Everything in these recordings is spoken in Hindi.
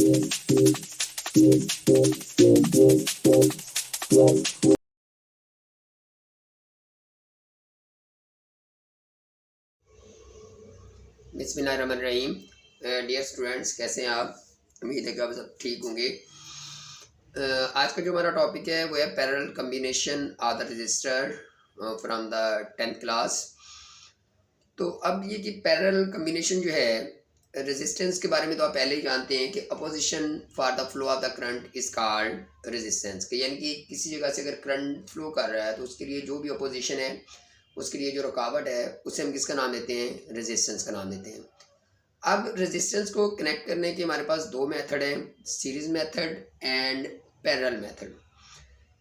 बिस्मिल्लाहिर्रहमानिर्रहीम। डियर स्टूडेंट्स, कैसे हैं आप? उम्मीद है कि आप सब ठीक होंगे। आज का जो हमारा टॉपिक है वो है parallel combination of the register from the 10th class. तो अब ये कि पैरेलल कम्बिनेशन जो है, रेजिस्टेंस के बारे में तो आप पहले ही जानते हैं कि opposition for the flow of the current is called resistance. यानी कि किसी जगह से अगर करंट फ्लो कर रहा है तो उसके लिए जो भी अपोजिशन है, उसके लिए जो रुकावट है, उसे हम किसका नाम देते हैं? रेजिस्टेंस का नाम देते हैं। अब रेजिस्टेंस को कनेक्ट करने के हमारे पास दो मेथड हैं, series method and parallel method.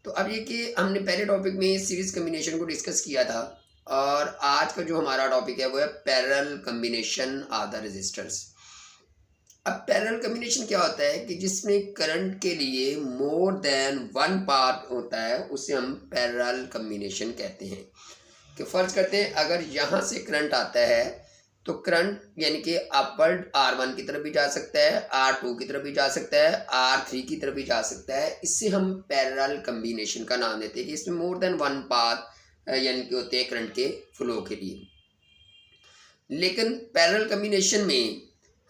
तो अब ये कि हमने पहले टॉपिक में सीरीज कम्बिनेशन को डिस्कस किया था और आज का जो हमारा टॉपिक है वो है parallel combination of the resistors. अब पैरेलल कम्बिनेशन क्या होता है कि जिसमें करंट के लिए मोर देन वन पाथ होता है, उसे हम पैरेलल कम्बिनेशन कहते हैं। कि फर्ज करते हैं अगर यहाँ से करंट आता है तो करंट यानी कि अपवर्ड R1 की तरफ भी जा सकता है, R2 की तरफ भी जा सकता है, R3 की तरफ भी जा सकता है। इससे हम पैरेलल कम्बिनेशन का नाम देते हैं कि इसमें मोर देन वन पाथ यानी कि होते हैं करंट के फ्लो के लिए। लेकिन पैरेलल कम्बिनेशन में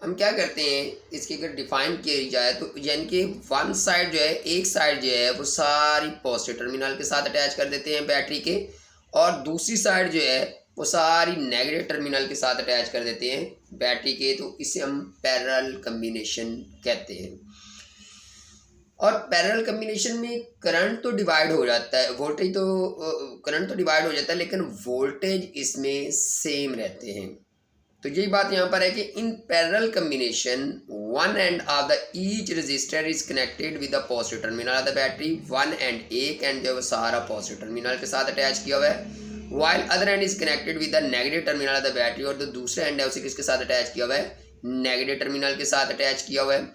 हम क्या करते हैं, इसकी अगर डिफाइन किया जाए तो यानी कि वन साइड जो है, एक साइड जो है वो सारी पॉजिटिव टर्मिनल के साथ अटैच कर देते हैं बैटरी के, और दूसरी साइड जो है वो सारी नेगेटिव टर्मिनल के साथ अटैच कर देते हैं बैटरी के। तो इसे हम पैरेलल कम्बिनेशन कहते हैं। और पैरेलल कम्बिनेशन में करंट तो डिवाइड हो जाता है, वोल्टेज तो करंट तो डिवाइड हो जाता है, लेकिन वोल्टेज इसमें सेम रहते हैं। तो यही बात यहाँ पर है कि in parallel combination one end of the each resistor is connected with the positive terminal of the battery. One and एक एंड जो है सारा पॉजिटिव टर्मिनल के साथ अटैच किया हुआ है, while other and is connected with the negative terminal of the battery. और जो दूसरा एंड है उसे किसके साथ अटैच किया हुआ है? नेगेटिव टर्मिनल के साथ अटैच किया हुआ है।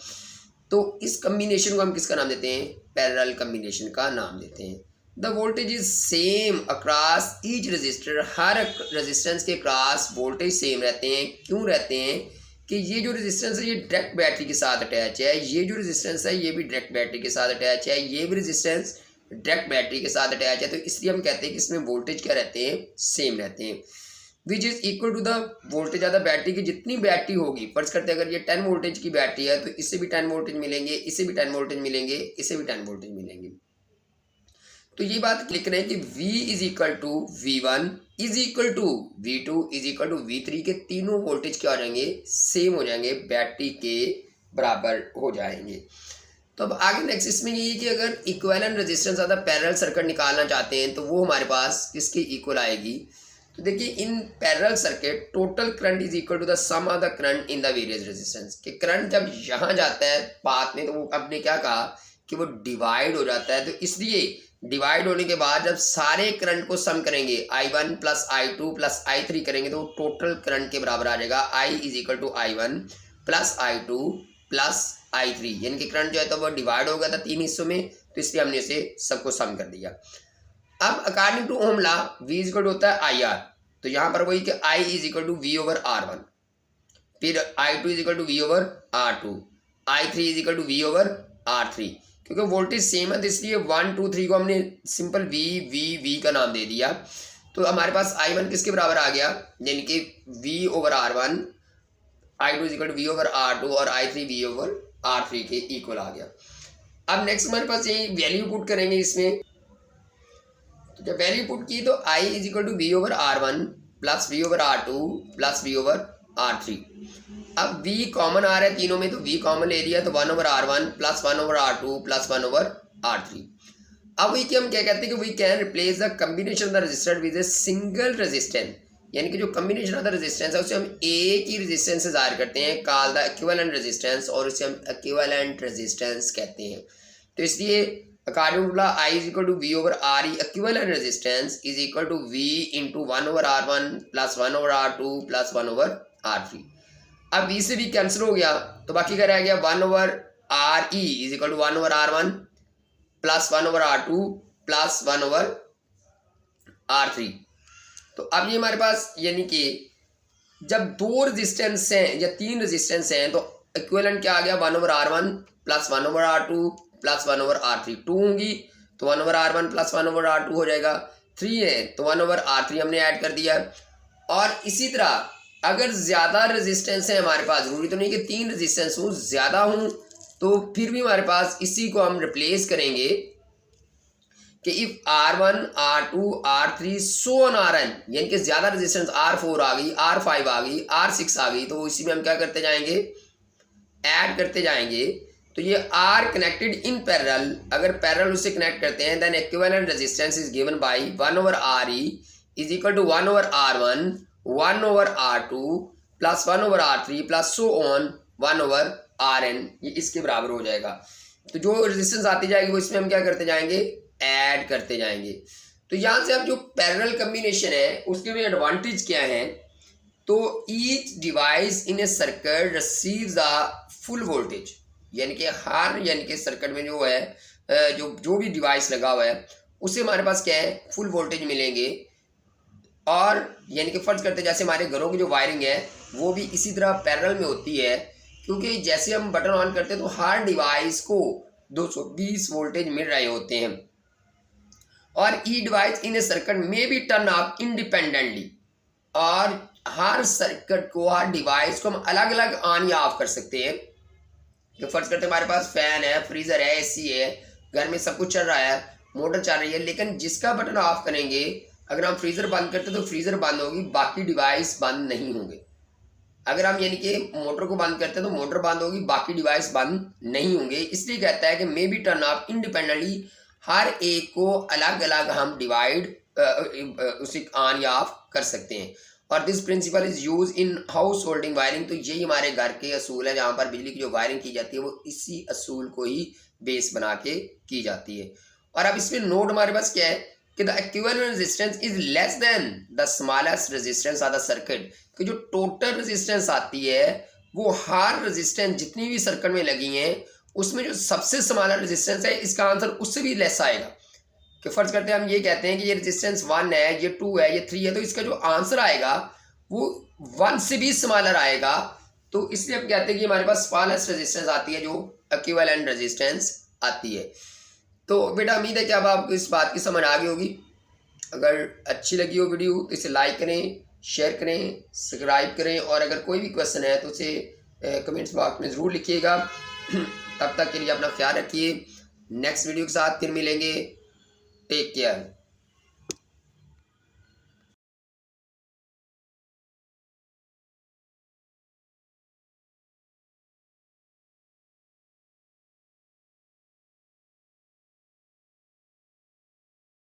तो इस कम्बिनेशन को हम किसका नाम देते हैं? पैरेलल कम्बिनेशन का नाम देते हैं। The voltage is same across each resistor. Her resistance के क्रॉस वोल्टेज सेम रहते हैं। क्यों रहते हैं? कि ये जो रेजिस्टेंस है ये डायरेक्ट बैटरी के साथ अटैच है, ये जो रेजिस्टेंस है ये भी डायरेक्ट बैटरी के साथ अटैच है, ये भी रेजिस्टेंस डायरेक्ट बैटरी के साथ अटैच है। तो इसलिए हम कहते हैं कि इसमें वोल्टेज क्या रहते हैं? सेम रहते हैं। Which is equal to the voltage of the battery की जितनी बैटरी होगी, फर्ज करते हैं अगर ये 10 वोल्टेज की बैटरी है तो इससे भी 10 वोल्टेज मिलेंगे, इससे भी 10 वोल्टेज मिलेंगे, इससे भी 10 वोल्टेज मिलेंगे। तो ये बात लिख रहे हैं कि V is equal to V1 is equal to V2 is equal to V3 के तीनों वोल्टेज क्या हो जाएंगे? सेम हो जाएंगे, बैटरी के बराबर हो जाएंगे। तो अब आगे नेक्स्ट इसमें ये है कि अगर equivalent resistance of the parallel circuit निकालना चाहते हैं तो वो हमारे पास किसके इक्वल आएगी? तो देखिए in parallel circuit total current is equal to the sum of the current in the various resistance. कि करंट जब यहाँ जाता है पाथ में तो वो आपने क्या कहा कि वो डिवाइड हो जाता है। तो इसलिए डिवाइड होने के बाद जब सारे करंट को सम करेंगे, I1 plus I2 plus I3 करेंगे तो टोटल करंट के बराबर आ जाएगा I is equal to I1 plus I2 plus I3। यानी कि करंट जो है तो वो डिवाइड हो गया था तीन हिस्सों में, तो इसलिए हमने इसे सबको सम कर दिया। अब according to Ohm law V is equal to होता है IR। तो यहाँ पर वही कि I is equal to V over R1, फिर I2 is equal to V over R2, I3 is equal to V over R3। क्योंकि वोल्टेज सेम है तो इसलिए 1 2 3 को हमने सिंपल V का नाम दे दिया। तो हमारे पास I1 किसके बराबर आ गया? यानी कि V over R1, I2 is equal to V over R2 और I3 V ओवर R3 के इक्वल आ गया। अब नेक्स्ट हमारे पास यही वैल्यू पुट करेंगे इसमें। तो जब वैल्यू पुट की तो I is equal to V over R1 plus V over R2 plus V over R3। अब V कॉमन आ रहा है तीनों में, तो V कॉमन ले लिया तो 1 over R1 plus 1 over R2 plus 1 over R3। अब वही कि हम क्या कहते हैं कि we can replace the combination of the resistance with a single resistance. यानी कि जो कम्बिनेशन ऑफ द रेजिस्टेंस है उसे हम एक ही रेजिस्टेंस से जाहिर करते हैं, कॉल द इक्विवेलेंट रेजिस्टेंस, और उसे हम इक्विवेलेंट रेजिस्टेंस कहते हैं। तो इसलिए according to I is equal to V over RE, equivalent resistance is equal to V into 1 over R1 plus 1 over R2 plus 1 over R3। अब V से भी कैंसिल हो गया तो बाकी क्या रह गया? 1 over RE is equal to 1 over R1 plus 1 over R2 plus 1 over R3। तो अब ये हमारे पास यानी कि जब दो रेजिस्टेंस हैं या तीन रेजिस्टेंस हैं तो इक्विवेलेंट क्या आ गया 1/r1 plus 1/r2 plus 1/r3, 2 होंगी तो 1/r1 प्लस 1/r2 हो जाएगा, 3 है तो 1/r3 हमने ऐड कर दिया। और इसी तरह अगर ज़्यादा रेजिस्टेंस है हमारे पास, जरूरी तो नहीं कि 3 रेजिस्टेंस हो, ज़्यादा हूँ तो फिर भी हमारे पास इसी को हम रिप्लेस करेंगे कि if R1 R2 R3 so on Rn, यानी कि ज़्यादा रेजिस्टेंस R4 आ गई, R5 आ गई, R6 आ गई, तो इसी में हम क्या करते जाएंगे, ऐड करते जाएंगे। तो ये R कनेक्टेड इन पैरेलल, अगर पैरेलल उससे कनेक्ट करते हैं then equivalent resistance is given by 1/Re is equal to 1/R1 1/R2 plus 1/R3 plus so on 1/Rn, ये इसके बराबर हो जाएगा। तो जो रेजिस्टेंस आती जाएगी वो इसमें हम क्या करते जाएंगे, ऐड करते जाएंगे। तो यहाँ से अब जो पैरेलल कम्बिनेशन है उसके में एडवांटेज क्या है, तो each device in A circuit receives the full voltage, यानी कि सर्किट में जो है जो भी डिवाइस लगा हुआ है उससे हमारे पास क्या है, फुल वोल्टेज मिलेंगे। और यानी कि फर्ज करते जैसे हमारे घरों की जो वायरिंग है वो भी इसी तरह पैरेलल में होती है, क्योंकि जैसे हम बटन ऑन करते हैं तो हर डिवाइस को 220 वोल्टेज मिल रहे होते हैं। और ई डिवाइस इन ए सर्किट में भी टर्न ऑफ इंडिपेंडेंटली, और हर सर्किट को, हर डिवाइस को हम अलग अलग ऑन या ऑफ कर सकते हैं। तो फर्ज करते हमारे पास फैन है, फ्रीजर है, एसी है, घर में सब कुछ चल रहा है, मोटर चल रही है, लेकिन जिसका बटन ऑफ करेंगे, अगर हम फ्रीजर बंद करते तो फ्रीजर बंद होगी, बाकी डिवाइस बंद नहीं होंगे। अगर हम यानी कि मोटर को बंद करते हैं तो मोटर बंद होगी, बाकी डिवाइस बंद नहीं होंगे। इसलिए कहता है कि may be turn off independently, हर एक को अलग अलग हम डिवाइड उसे ऑन या ऑफ कर सकते हैं। और this principle is use in house holding wiring, तो यही हमारे घर के असूल है, जहाँ पर बिजली की जो वायरिंग की जाती है वो इसी असूल को ही बेस बना के की जाती है। और अब इसमें नोट हमारे पास क्या है कि the equivalent resistance is less than the smallest resistance of the circuit, कि जो टोटल रेजिस्टेंस आती है वो हर रेजिस्टेंस जितनी भी सर्किट में लगी हैं उसमें जो सबसे स्मॉलर रेजिस्टेंस है इसका आंसर उससे भी लेस आएगा। कि फर्ज करते हैं हम ये कहते हैं कि ये रेजिस्टेंस 1 है, ये 2 है, ये 3 है, तो इसका जो आंसर आएगा वो 1 से भी स्मॉलर आएगा। तो इसलिए हम कहते हैं कि हमारे पास स्मॉलेस्ट रेजिस्टेंस आती है जो इक्विवेलेंट रेजिस्टेंस आती है। तो बेटा उम्मीद है कि अब आपको इस बात की समझ आ गई होगी। अगर अच्छी लगी हो वीडियो तो इसे लाइक करें, शेयर करें, सब्सक्राइब करें, और अगर कोई भी क्वेश्चन है तो उसे कमेंट्स बॉक्स में ज़रूर लिखिएगा। तब तक के लिए अपना ख्याल रखिए, नेक्स्ट वीडियो के साथ फिर मिलेंगे, टेक केयर।